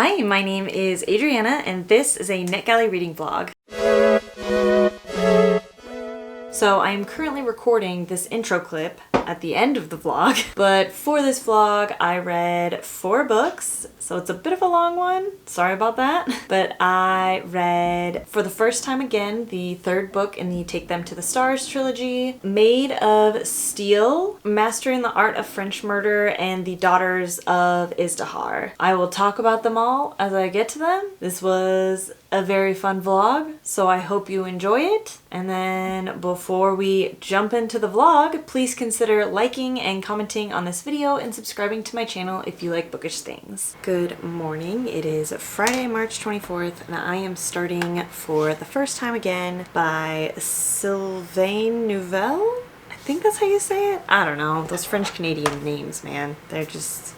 Hi, my name is Adriana, and this is a NetGalley reading vlog. So I am currently recording this intro clip at the end of the vlog, but for this vlog I read 4 books, so it's a bit of a long one, sorry about that. But I read, for the first time again, the 3rd book in the Take Them to the Stars trilogy, Maid of Steel, Mastering the Art of French Murder, and the Daughters of Izdihar. I will talk about them all as I get to them. This was a very fun vlog, so I hope you enjoy it. And then before we jump into the vlog, please consider liking and commenting on this video and subscribing to my channel if you like bookish things. Good morning. It is Friday, March 24th, and I am starting For the First Time Again by Sylvain Nouvelle. I think that's how you say it. I don't know. Those French Canadian names, man. They're just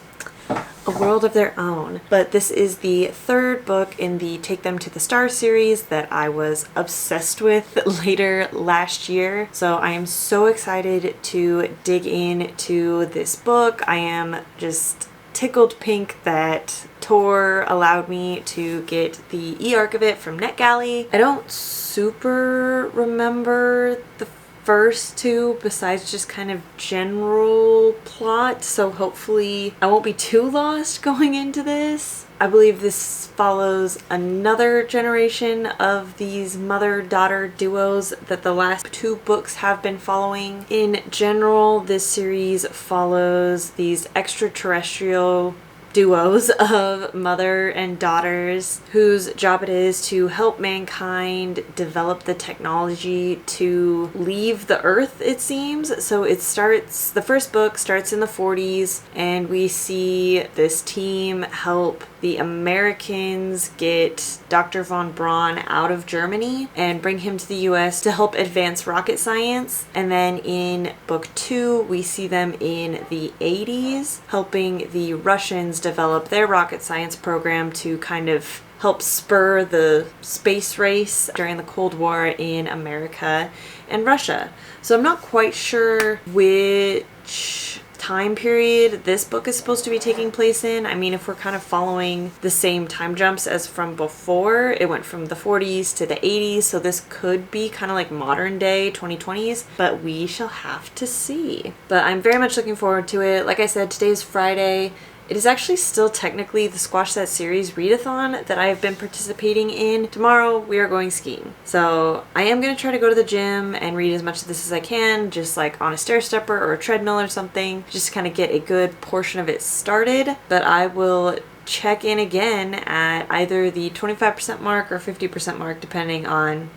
a world of their own. But this is the 3rd book in the Take Them to the Stars series that I was obsessed with later last year. So I am so excited to dig into this book. I am just tickled pink that Tor allowed me to get the e-arc of it from NetGalley. I don't super remember the first 2 besides just kind of general plot, so hopefully I won't be too lost going into this. I believe this follows another generation of these mother-daughter duos that the last 2 books have been following. In general, this series follows these extraterrestrial duos of mother and daughters whose job it is to help mankind develop the technology to leave the earth, it seems. So the first book starts in the 40s, and we see this team help the Americans get Dr. von Braun out of Germany and bring him to the US to help advance rocket science. And then in book 2, we see them in the 80s helping the Russians develop their rocket science program to kind of help spur the space race during the Cold War in America and Russia. So I'm not quite sure which time period this book is supposed to be taking place in. I mean, if we're kind of following the same time jumps as from before, it went from the 40s to the 80s, so this could be kind of like modern day 2020s, but we shall have to see. But I'm very much looking forward to it. Like I said, today is Friday. It is actually still technically the Squash That Series readathon that I have been participating in. Tomorrow we are going skiing. So I am going to try to go to the gym and read as much of this as I can, just like on a stair stepper or a treadmill or something, just to kind of get a good portion of it started. But I will check in again at either the 25% mark or 50% mark, depending on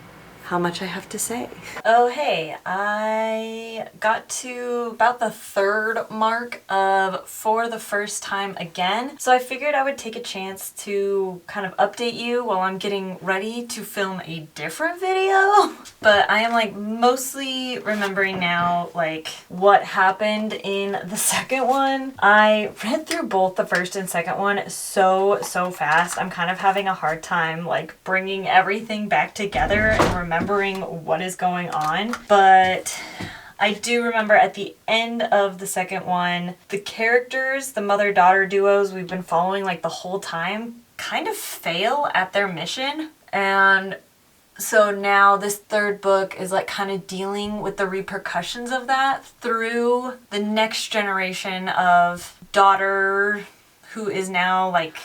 how much I have to say. Oh hey, I got to about the 3rd mark of For the First Time Again, so I figured I would take a chance to kind of update you while I'm getting ready to film a different video. But I am like mostly remembering now like what happened in the 2nd one. I read through both the 1st and 2nd one so fast. I'm kind of having a hard time like bringing everything back together and remembering what is going on. But I do remember at the end of the 2nd one, the characters, the mother-daughter duos we've been following like the whole time, kind of fail at their mission. And so now this 3rd book is like kind of dealing with the repercussions of that through the next generation of daughter who is now like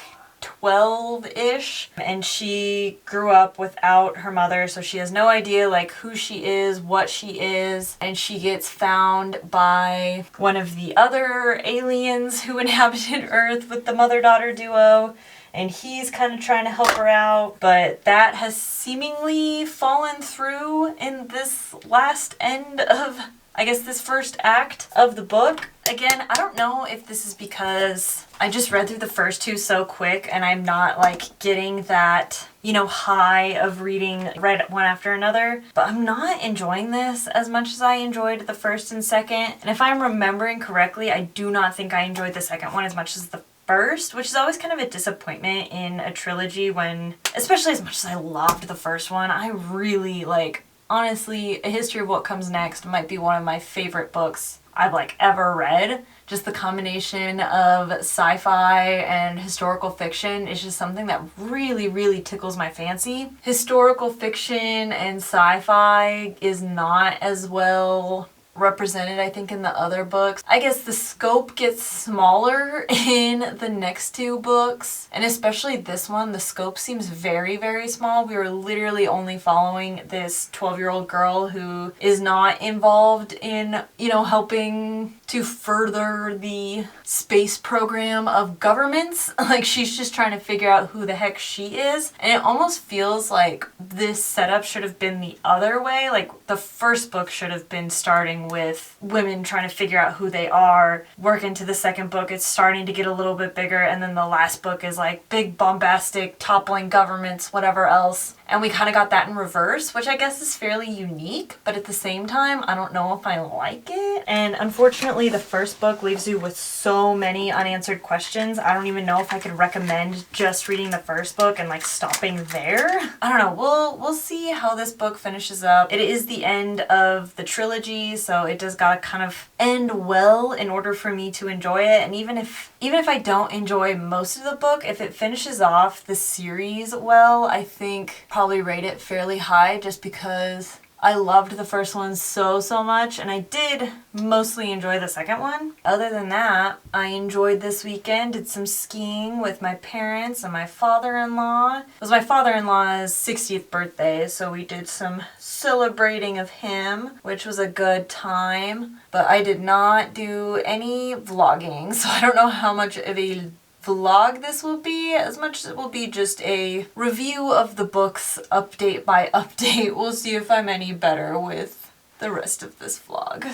12-ish, and she grew up without her mother, so she has no idea like who she is, what she is, and she gets found by one of the other aliens who inhabited Earth with the mother-daughter duo, and he's kind of trying to help her out, but that has seemingly fallen through in this last end of, I guess, this first act of the book. Again, I don't know if this is because I just read through the first 2 so quick and I'm not like getting that, you know, high of reading right one after another, but I'm not enjoying this as much as I enjoyed the 1st and 2nd. And if I'm remembering correctly, I do not think I enjoyed the 2nd one as much as the 1st, which is always kind of a disappointment in a trilogy when, especially as much as I loved the 1st one, I really like, honestly, A History of What Comes Next might be one of my favorite books I've like ever read. Just the combination of sci-fi and historical fiction is just something that really, really tickles my fancy. Historical fiction and sci-fi is not as well represented, I think, in the other books. I guess the scope gets smaller in the next two books, and especially this one, the scope seems very, very small. We were literally only following this 12-year-old girl who is not involved in, helping to further the space program of governments. Like, she's just trying to figure out who the heck she is, and it almost feels like this setup should have been the other way. Like, the first book should have been starting with women trying to figure out who they are. Work into the second book, it's starting to get a little bit bigger, and then the last book is like big bombastic toppling governments, whatever else. And we kind of got that in reverse, which I guess is fairly unique, but at the same time, I don't know if I like it. And unfortunately, the first book leaves you with so many unanswered questions. I don't even know if I could recommend just reading the first book and like stopping there. I don't know. We'll see how this book finishes up. It is the end of the trilogy, so it does gotta kind of end well in order for me to enjoy it. And even if I don't enjoy most of the book, if it finishes off the series well, I think probably rate it fairly high, just because I loved the first one so much, and I did mostly enjoy the second one. Other than that, I enjoyed this weekend, did some skiing with my parents and my father-in-law. It was my father-in-law's 60th birthday, so we did some celebrating of him, which was a good time. But I did not do any vlogging, so I don't know how much of a vlog this will be, as much as it will be just a review of the books update by update. We'll see if I'm any better with the rest of this vlog.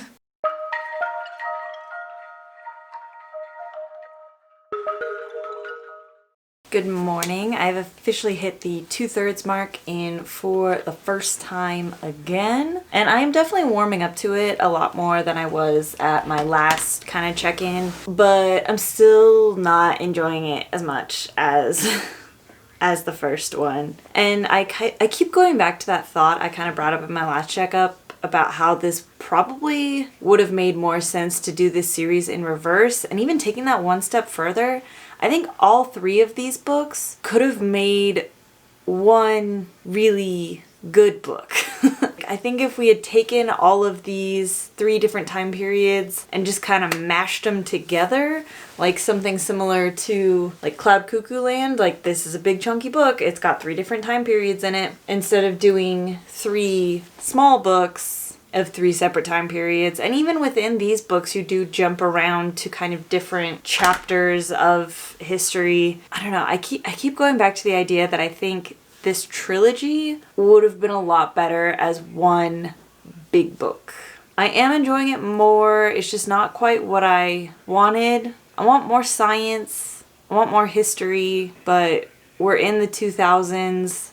Good morning. I've officially hit the 2/3 mark in for the first time again, and I'm definitely warming up to it a lot more than I was at my last kind of check-in, but I'm still not enjoying it as much as the first one. And I keep going back to that thought I kind of brought up in my last checkup about how this probably would have made more sense to do this series in reverse, and even taking that one step further, I think all three of these books could have made one really good book. I think if we had taken all of these three different time periods and just kind of mashed them together, like something similar to like Cloud Cuckoo Land, like this is a big chunky book, it's got three different time periods in it, instead of doing three small books of three separate time periods. And even within these books, you do jump around to kind of different chapters of history. I don't know, I keep going back to the idea that I think this trilogy would have been a lot better as one big book. I am enjoying it more, it's just not quite what I wanted. I want more science, I want more history, but we're in the 2000s,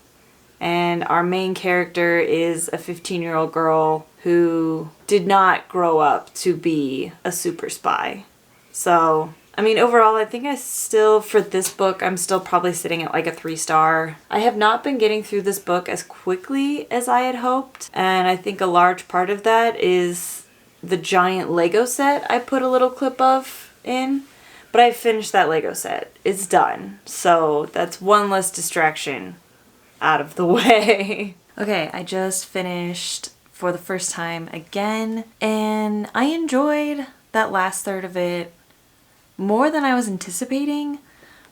and our main character is a 15-year-old girl who did not grow up to be a super spy. So, I mean, overall, I think for this book, I'm still probably sitting at like a 3-star. I have not been getting through this book as quickly as I had hoped, and I think a large part of that is the giant Lego set I put a little clip of in. But I finished that Lego set. It's done. So that's one less distraction out of the way. Okay, I just finished for the first time again, and I enjoyed that last third of it more than I was anticipating,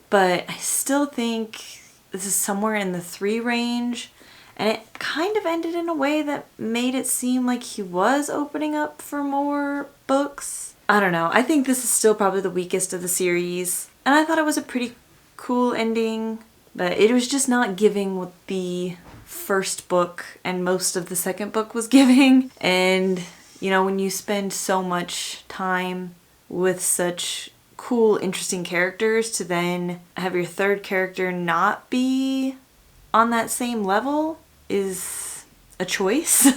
but I still think this is somewhere in the 3 range, and it kind of ended in a way that made it seem like he was opening up for more books. I don't know, I think this is still probably the weakest of the series, and I thought it was a pretty cool ending, but it was just not giving what the first book and most of the second book was giving. And when you spend so much time with such cool, interesting characters, to then have your third character not be on that same level is a choice.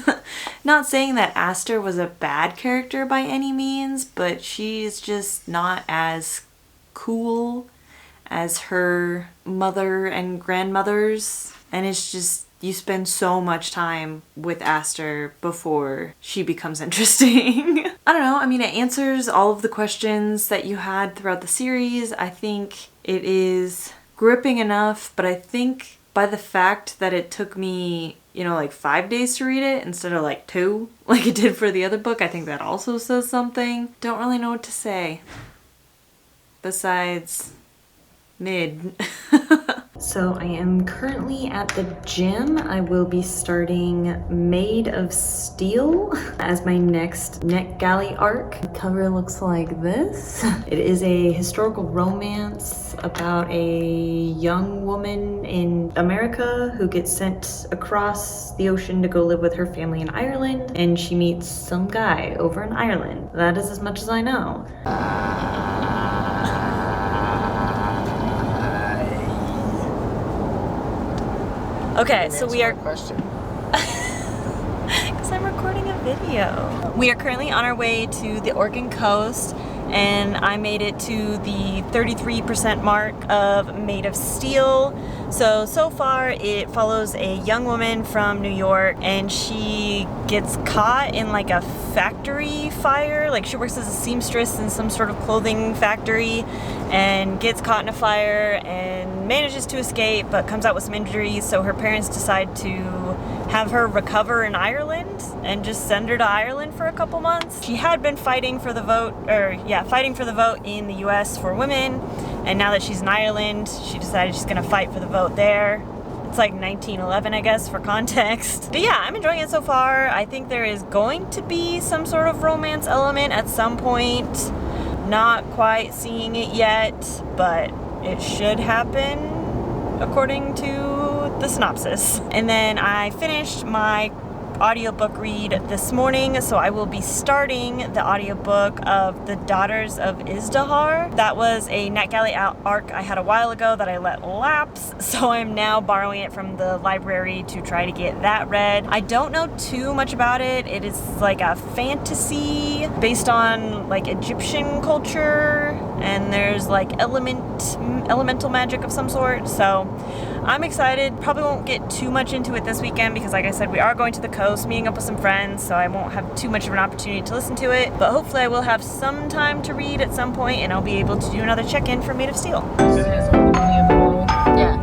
Not saying that Aster was a bad character by any means, but she's just not as cool as her mother and grandmothers, and it's just, you spend so much time with Aster before she becomes interesting. I don't know, I mean, it answers all of the questions that you had throughout the series. I think it is gripping enough, but I think by the fact that it took me, you know, like 5 days to read it instead of like 2, like it did for the other book, I think that also says something. Don't really know what to say. Besides, mid. So I am currently at the gym. I will be starting Maid of Steel as my next NetGALLEY arc. The cover looks like this. It is a historical romance about a young woman in America who gets sent across the ocean to go live with her family in Ireland, and she meets some guy over in Ireland. That is as much as I know. Okay, so we are... Question. Because I'm recording a video. We are currently on our way to the Oregon coast, and I made it to the 33% mark of Maid of Steel. So far it follows a young woman from New York, and she gets caught in like a factory fire. Like, she works as a seamstress in some sort of clothing factory and gets caught in a fire and manages to escape, but comes out with some injuries. So her parents decide to have her recover in Ireland and just send her to Ireland for a couple months. She had been fighting for the vote, fighting for the vote in the US for women, and now that she's in Ireland, she decided she's gonna fight for the vote there. It's like 1911, I guess, for context. But yeah, I'm enjoying it so far. I think there is going to be some sort of romance element at some point. Not quite seeing it yet, but it should happen according to the synopsis. And then I finished my audiobook read this morning, so I will be starting the audiobook of The Daughters of Izdihar. That was a NetGALLEY arc I had a while ago that I let lapse, so I'm now borrowing it from the library to try to get that read. I don't know too much about it. It is like a fantasy based on like Egyptian culture, and there's like elemental magic of some sort, so I'm excited. Probably won't get too much into it this weekend because, like I said, we are going to the coast, meeting up with some friends, so I won't have too much of an opportunity to listen to it. But hopefully I will have some time to read at some point, and I'll be able to do another check-in for Maid of Steel. Yeah.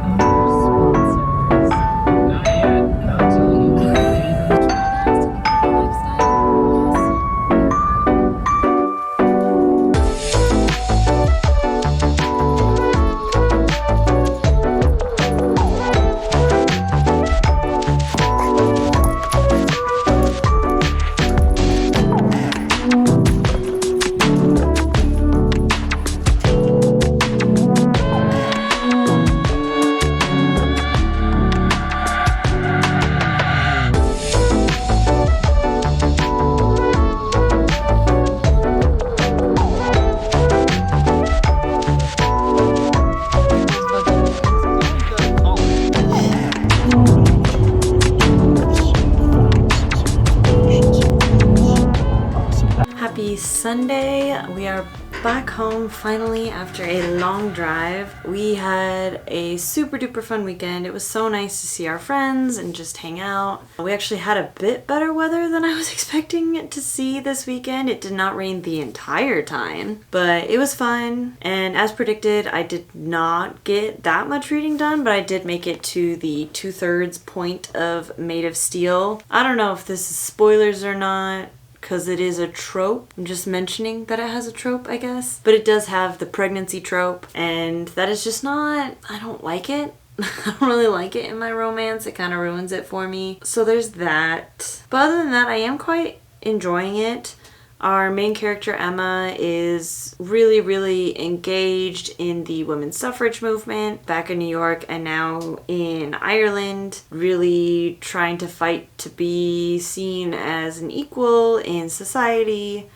Happy Sunday. We are back home finally after a long drive. We had a super duper fun weekend. It was so nice to see our friends and just hang out. We actually had a bit better weather than I was expecting to see this weekend. It did not rain the entire time, but it was fun. And as predicted, I did not get that much reading done, but I did make it to the 2/3 point of Maid of Steel. I don't know if this is spoilers or not, because it is a trope. I'm just mentioning that it has a trope, I guess. But it does have the pregnancy trope, and that is just not... I don't like it. I don't really like it in my romance. It kind of ruins it for me. So there's that. But other than that, I am quite enjoying it. Our main character, Emma, is really, really engaged in the women's suffrage movement back in New York and now in Ireland, really trying to fight to be seen as an equal in society.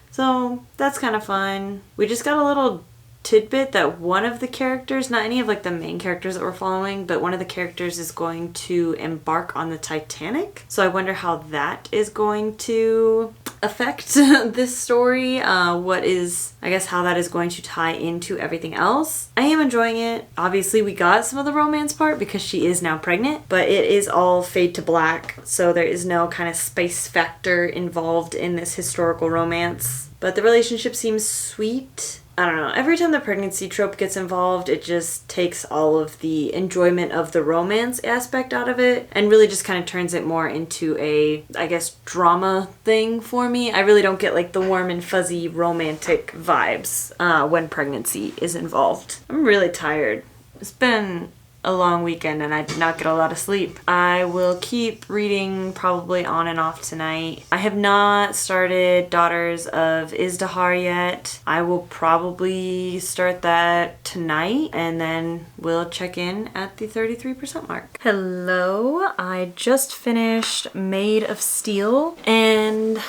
So that's kind of fun. We just got a little tidbit that one of the characters, not any of like the main characters that we're following, but one of the characters is going to embark on the Titanic. So I wonder how that is going to affect this story, what is, I guess, how that is going to tie into everything else. I am enjoying it. Obviously, we got some of the romance part because she is now pregnant, but it is all fade to black, so there is no kind of spice factor involved in this historical romance. But the relationship seems sweet. I don't know. Every time the pregnancy trope gets involved, it just takes all of the enjoyment of the romance aspect out of it and really just kind of turns it more into a, I guess, drama thing for me. I really don't get like the warm and fuzzy romantic vibes when pregnancy is involved. I'm really tired. It's been a long weekend and I did not get a lot of sleep. I will keep reading probably on and off tonight. I have not started Daughters of Izdihar yet. I will probably start that tonight and then we'll check in at the 33% mark. Hello, I just finished Maid of Steel and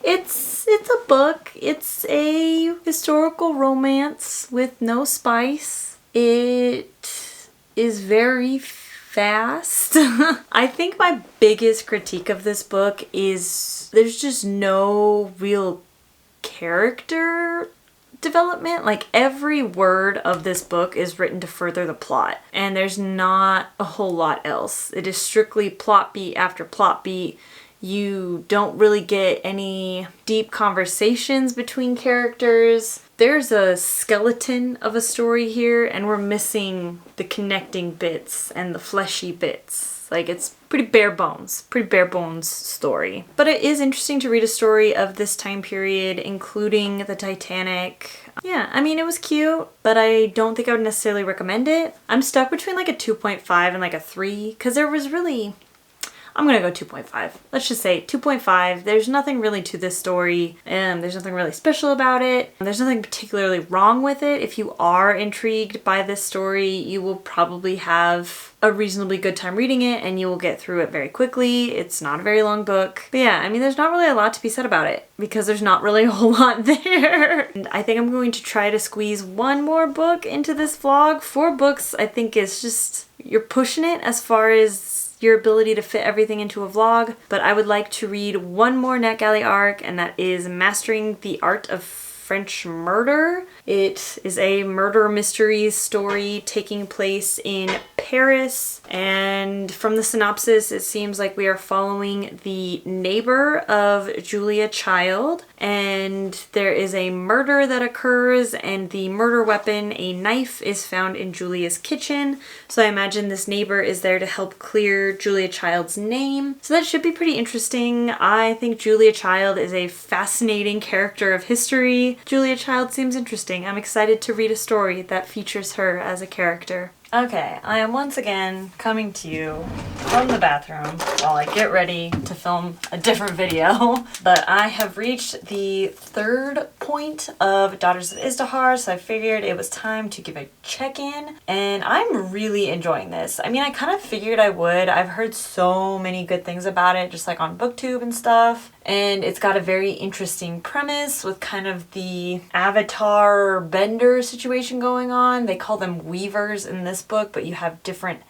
it's a book. It's a historical romance with no spice. It is very fast. I think my biggest critique of this book is there's just no real character development. Like every word of this book is written to further the plot and there's not a whole lot else. It is strictly plot beat after plot beat. You don't really get any deep conversations between characters. There's a skeleton of a story here and we're missing the connecting bits and the fleshy bits. Like it's pretty bare bones story. But it is interesting to read a story of this time period, including the Titanic. Yeah, I mean, it was cute, but I don't think I would necessarily recommend it. I'm stuck between like a 2.5 and like a 3 because there was really... I'm gonna go 2.5. Let's just say 2.5. There's nothing really to this story and there's nothing really special about it. There's nothing particularly wrong with it. If you are intrigued by this story, you will probably have a reasonably good time reading it and you will get through it very quickly. It's not a very long book. But yeah, I mean, there's not really a lot to be said about it because there's not really a whole lot there. And I think I'm going to try to squeeze one more book into this vlog. 4 books, I think is just, you're pushing it as far as your ability to fit everything into a vlog, but I would like to read one more NetGalley arc, and that is Mastering the Art of French Murder. It is a murder mystery story taking place in Paris, and from the synopsis it seems like we are following the neighbor of Julia Child, and there is a murder that occurs and the murder weapon, a knife, is found in Julia's kitchen. So I imagine this neighbor is there to help clear Julia Child's name. So that should be pretty interesting. I think Julia Child is a fascinating character of history. Julia Child seems interesting. I'm excited to read a story that features her as a character. Okay, I am once again coming to you from the bathroom while I get ready to film a different video. But I have reached the 3rd point of Daughters of Izdihar, so I figured it was time to give a check-in. And I'm really enjoying this. I mean, I kind of figured I would. I've heard so many good things about it, just like on BookTube and stuff. And it's got a very interesting premise with kind of the avatar bender situation going on. They call them weavers in this book, but you have different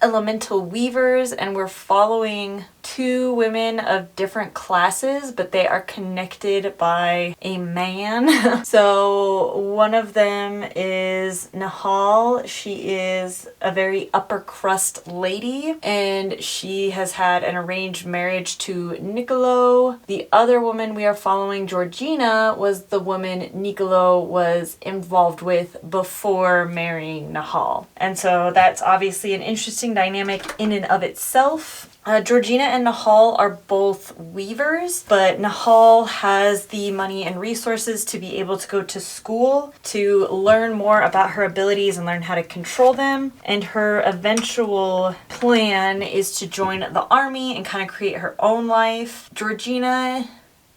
elemental weavers, and we're following 2 women of different classes, but they are connected by a man. So one of them is Nahal. She is a very upper crust lady, and she has had an arranged marriage to Niccolo. The other woman we are following, Georgina, was the woman Niccolo was involved with before marrying Nahal. And so that's obviously an interesting dynamic in and of itself. Georgina and Nahal are both weavers, but Nahal has the money and resources to be able to go to school to learn more about her abilities and learn how to control them. And her eventual plan is to join the army and kind of create her own life. Georgina,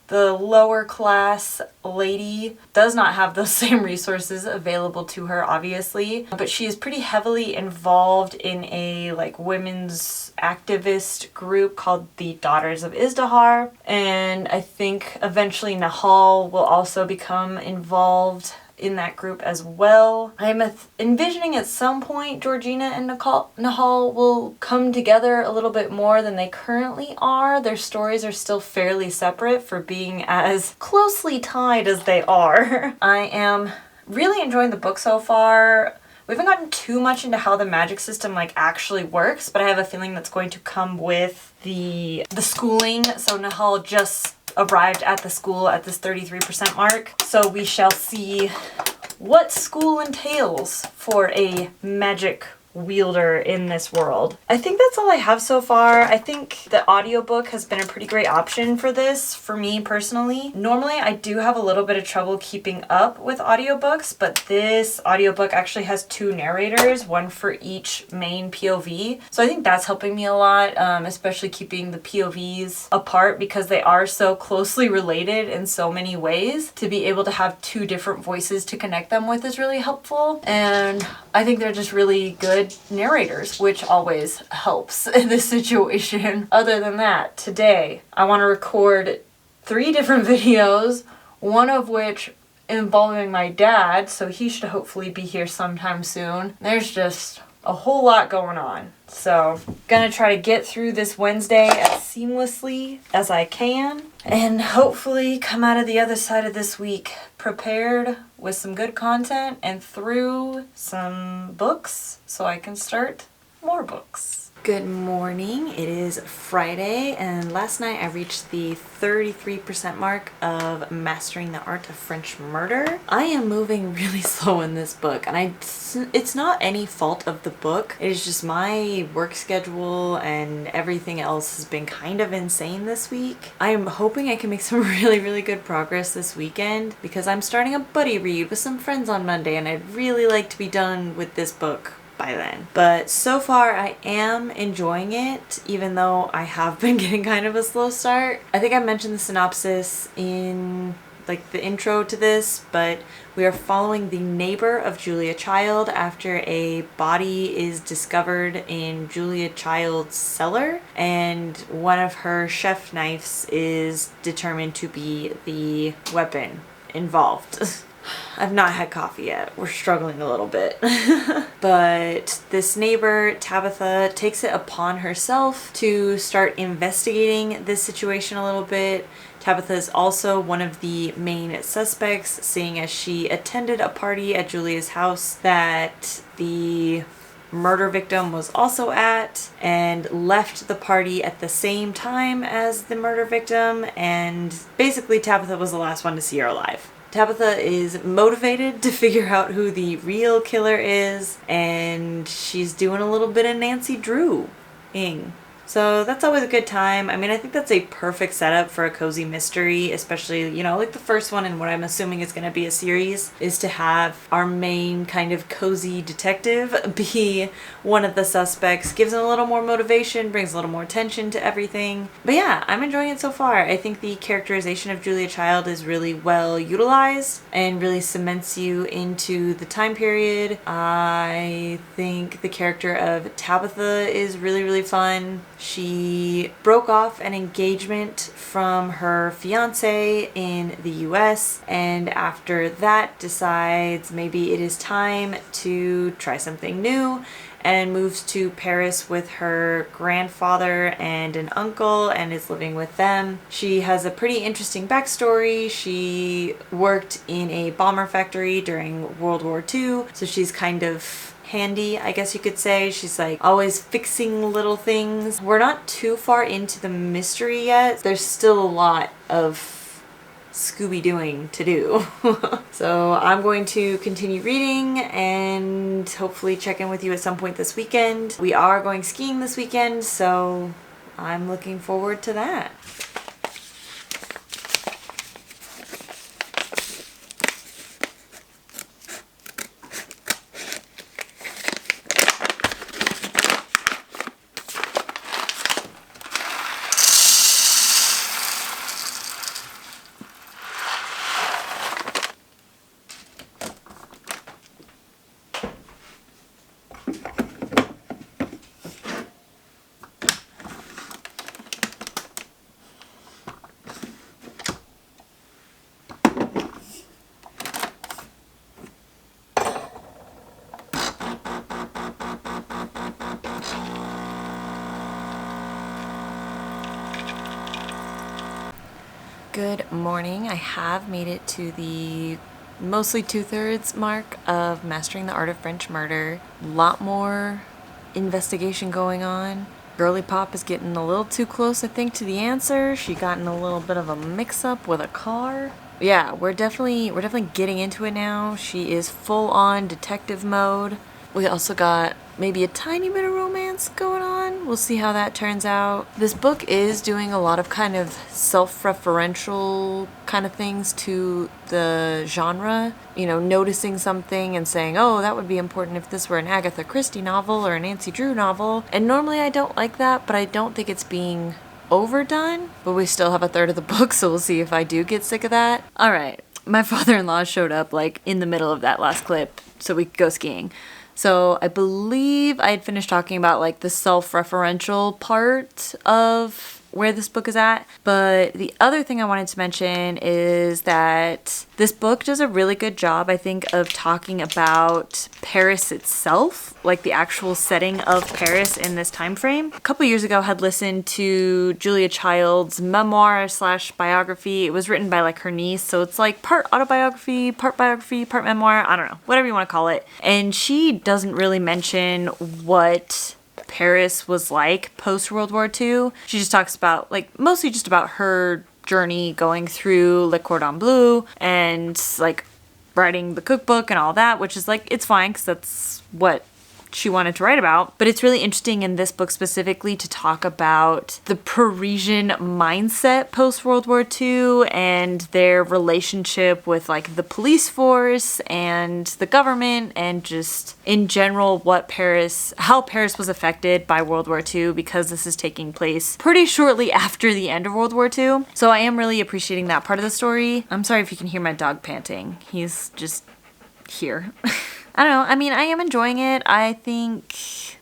the lower class lady, does not have those same resources available to her, obviously, but she is pretty heavily involved in a like women's activist group called the Daughters of Izdihar, and I think eventually Nahal will also become involved in that group as well. I'm envisioning at some point Georgina and Nahal will come together a little bit more than they currently are. Their stories are still fairly separate for being as closely tied as they are. I am really enjoying the book so far. We haven't gotten too much into how the magic system like actually works, but I have a feeling that's going to come with the schooling. So Nahal just arrived at the school at this 33% mark. So we shall see what school entails for a magic wielder in this world. I think that's all I have so far. I think the audiobook has been a pretty great option for this, for me personally. Normally I do have a little bit of trouble keeping up with audiobooks, but this audiobook actually has 2 narrators, one for each main POV. So I think that's helping me a lot, especially keeping the POVs apart because they are so closely related in so many ways. To be able to have 2 different voices to connect them with is really helpful. And I think they're just really good narrators, which always helps in this situation. Other than that, today I want to record 3 different videos, one of which involving my dad, so he should hopefully be here sometime soon. There's just a whole lot going on. So, gonna try to get through this Wednesday as seamlessly as I can and hopefully come out of the other side of this week prepared with some good content and through some books so I can start more books. Good morning. It is Friday and last night I reached the 33% mark of mastering the art of French murder. I am moving really slow in this book and it's not any fault of the book. It is just my work schedule and everything else has been kind of insane this week. I am hoping I can make some really good progress this weekend because I'm starting a buddy read with some friends on Monday and I'd really like to be done with this book by then. But so far I am enjoying it, even though I have been getting kind of a slow start. I think I mentioned the synopsis in like the intro to this, but we are following the neighbor of Julia Child after a body is discovered in Julia Child's cellar and one of her chef knives is determined to be the weapon involved. I've not had coffee yet. We're struggling a little bit. But this neighbor, Tabitha, takes it upon herself to start investigating this situation a little bit. Tabitha is also one of the main suspects, seeing as she attended a party at Julia's house that the murder victim was also at and left the party at the same time as the murder victim, and basically Tabitha was the last one to see her alive. Tabitha is motivated to figure out who the real killer is, and she's doing a little bit of Nancy Drew-ing. So that's always a good time. I mean, I think that's a perfect setup for a cozy mystery, especially, you know, like the first one and what I'm assuming is going to be a series, is to have our main kind of cozy detective be one of the suspects. Gives them a little more motivation, brings a little more tension to everything. But yeah, I'm enjoying it so far. I think the characterization of Julia Child is really well utilized and really cements you into the time period. I think the character of Tabitha is really fun. She broke off an engagement from her fiance in the US, and after that decides maybe it is time to try something new and moves to Paris with her grandfather and an uncle and is living with them. She has a pretty interesting backstory. She worked in a bomber factory during World War II, so she's kind of handy, I guess you could say. She's like always fixing little things. We're not too far into the mystery yet. There's still a lot of Scooby-Dooing to do. So I'm going to continue reading and hopefully check in with you at some point this weekend. We are going skiing this weekend, so I'm looking forward to that. Good morning. I have made it to the mostly 2/3 mark of Mastering the Art of French Murder. A lot more investigation going on. Girly Pop is getting a little too close, I think, to the answer. She got in a little bit of a mix-up with a car. Yeah, we're definitely getting into it now. She is full on detective mode. We also got maybe a tiny bit of romance going on. We'll see how that turns out. This book is doing a lot of kind of self-referential kind of things to the genre. You know, noticing something and saying, oh, that would be important if this were an Agatha Christie novel or a Nancy Drew novel. And normally I don't like that, but I don't think it's being overdone. But we still have a third of the book, so we'll see if I do get sick of that. All right, my father-in-law showed up like in the middle of that last clip so we could go skiing. So I believe I had finished talking about like the self-referential part of where this book is at. But the other thing I wanted to mention is that this book does a really good job, I think, of talking about Paris itself, like the actual setting of Paris in this time frame. A couple years ago, I had listened to Julia Child's memoir / biography. It was written by like her niece, so it's like part autobiography, part biography, part memoir. I don't know, whatever you want to call it. And she doesn't really mention what Paris was like post World War II. She just talks about like mostly just about her journey going through Le Cordon Bleu and like writing the cookbook and all that, which is like, it's fine because that's what she wanted to write about. But it's really interesting in this book specifically to talk about the Parisian mindset post World War II and their relationship with like the police force and the government and just in general how Paris was affected by World War II, because this is taking place pretty shortly after the end of World War II. So I am really appreciating that part of the story. I'm sorry if you can hear my dog panting. He's just here. I don't know. I mean, I am enjoying it. I think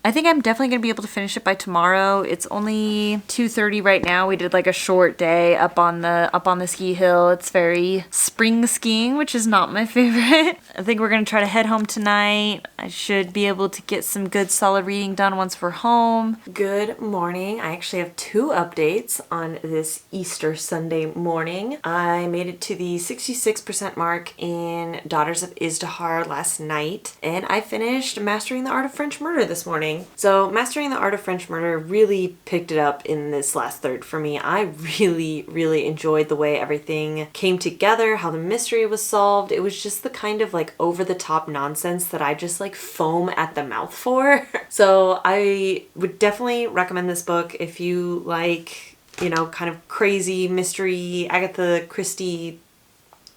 I'm definitely going to be able to finish it by tomorrow. It's only 2:30 right now. We did like a short day up on the ski hill. It's very spring skiing, which is not my favorite. I think we're going to try to head home tonight. I should be able to get some good solid reading done once we're home. Good morning. I actually have 2 updates on this Easter Sunday morning. I made it to the 66% mark in Daughters of Izdihar last night. And I finished Mastering the Art of French Murder this morning. So Mastering the Art of French Murder really picked it up in this last third for me. I really, really enjoyed the way everything came together, how the mystery was solved. It was just the kind of like over-the-top nonsense that I just like foam at the mouth for. So I would definitely recommend this book if you like, you know, kind of crazy mystery, Agatha Christie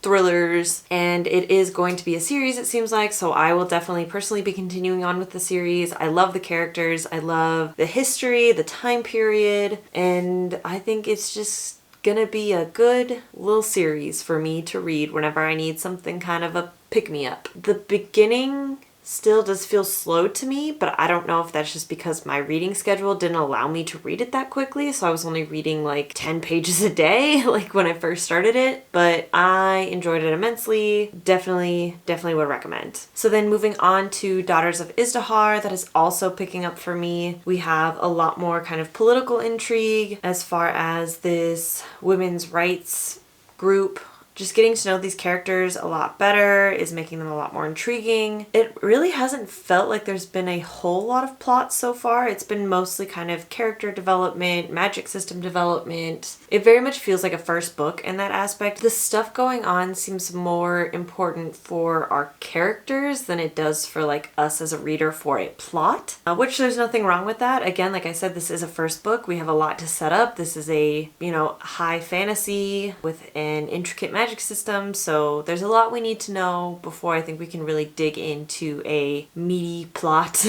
thrillers, and it is going to be a series, it seems like, so I will definitely personally be continuing on with the series. I love the characters, I love the history, the time period, and I think it's just gonna be a good little series for me to read whenever I need something kind of a pick-me-up. The beginning still does feel slow to me, but I don't know if that's just because my reading schedule didn't allow me to read it that quickly, so I was only reading like 10 pages a day like when I first started it, but I enjoyed it immensely. Definitely would recommend. So then moving on to Daughters of Izdihar, that is also picking up for me. We have a lot more kind of political intrigue as far as this women's rights group. Just getting to know these characters a lot better is making them a lot more intriguing. It really hasn't felt like there's been a whole lot of plot so far. It's been mostly kind of character development, magic system development. It very much feels like a first book in that aspect. The stuff going on seems more important for our characters than it does for like us as a reader for a plot, which there's nothing wrong with that. Again, like I said, this is a first book. We have a lot to set up. This is a, you know, high fantasy with an intricate magic system, so there's a lot we need to know before I think we can really dig into a meaty plot.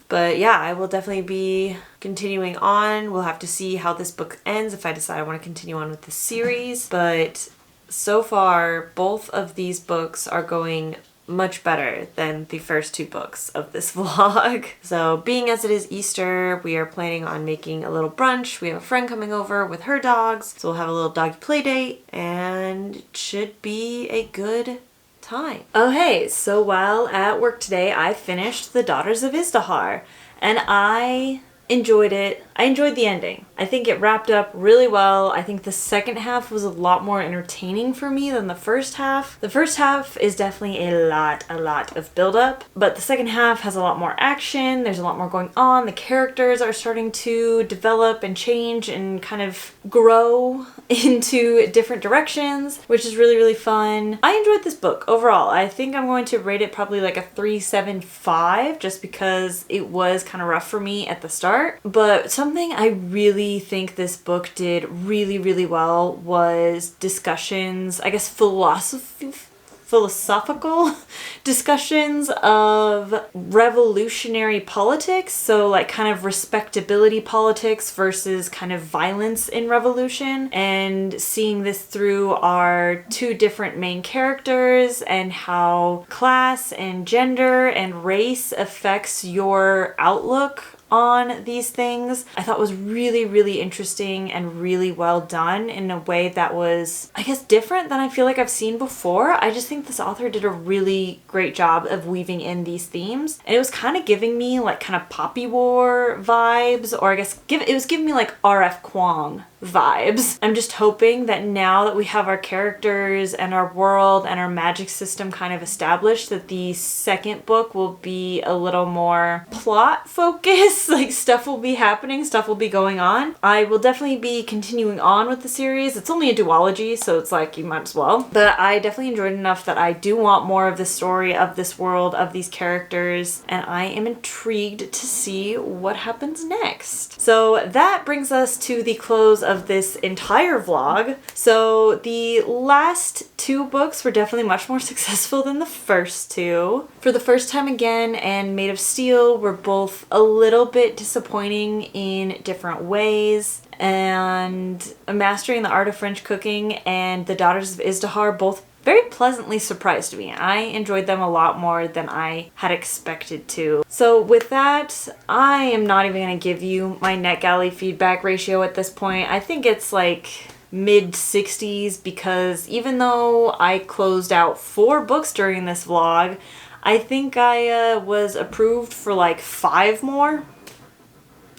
But yeah, I will definitely be continuing on. We'll have to see how this book ends if I decide I want to continue on with the series, but so far both of these books are going much better than the first 2 books of this vlog. So being as it is Easter, we are planning on making a little brunch. We have a friend coming over with her dogs, so we'll have a little doggy play date and it should be a good time. Oh hey, so while at work today I finished the Daughters of Izdihar and I enjoyed it. I enjoyed the ending. I think it wrapped up really well. I think the second half was a lot more entertaining for me than the first half. The first half is definitely a lot of build-up, but the second half has a lot more action. There's a lot more going on. The characters are starting to develop and change and kind of grow into different directions, which is really fun. I enjoyed this book overall. I think I'm going to rate it probably like a 3.75 just because it was kind of rough for me at the start. But something I really think this book did really well was discussions, I guess philosophical discussions of revolutionary politics. So like kind of respectability politics versus kind of violence in revolution, and seeing this through our two different main characters and how class and gender and race affects your outlook on these things. I thought was really interesting and really well done in a way that was, I guess, different than I feel like I've seen before. I just think this author did a really great job of weaving in these themes, and it was kind of giving me like kind of Poppy War vibes, or I guess it was giving me like R.F. Kuang vibes. I'm just hoping that now that we have our characters and our world and our magic system kind of established, that the second book will be a little more plot focused. Like stuff will be happening, stuff will be going on. I will definitely be continuing on with the series. It's only a duology, so it's like you might as well. But I definitely enjoyed it enough that I do want more of the story of this world, of these characters, and I am intrigued to see what happens next. So that brings us to the close of this entire vlog. So the last two books were definitely much more successful than the first two. For the First Time Again and Maid of Steel were both a little bit disappointing in different ways, and Mastering the Art of French Cooking and The Daughters of Izdihar both very pleasantly surprised me. I enjoyed them a lot more than I had expected to. So with that, I am not even going to give you my NetGalley feedback ratio at this point. I think it's like mid-60s, because even though I closed out 4 books during this vlog, I think I was approved for like 5 more.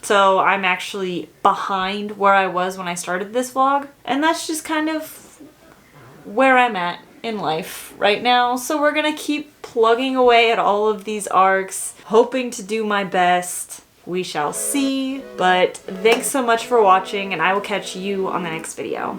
So I'm actually behind where I was when I started this vlog. And that's just kind of where I'm at in life right now. So we're gonna keep plugging away at all of these arcs, hoping to do my best. We shall see. But thanks so much for watching, and I will catch you on the next video.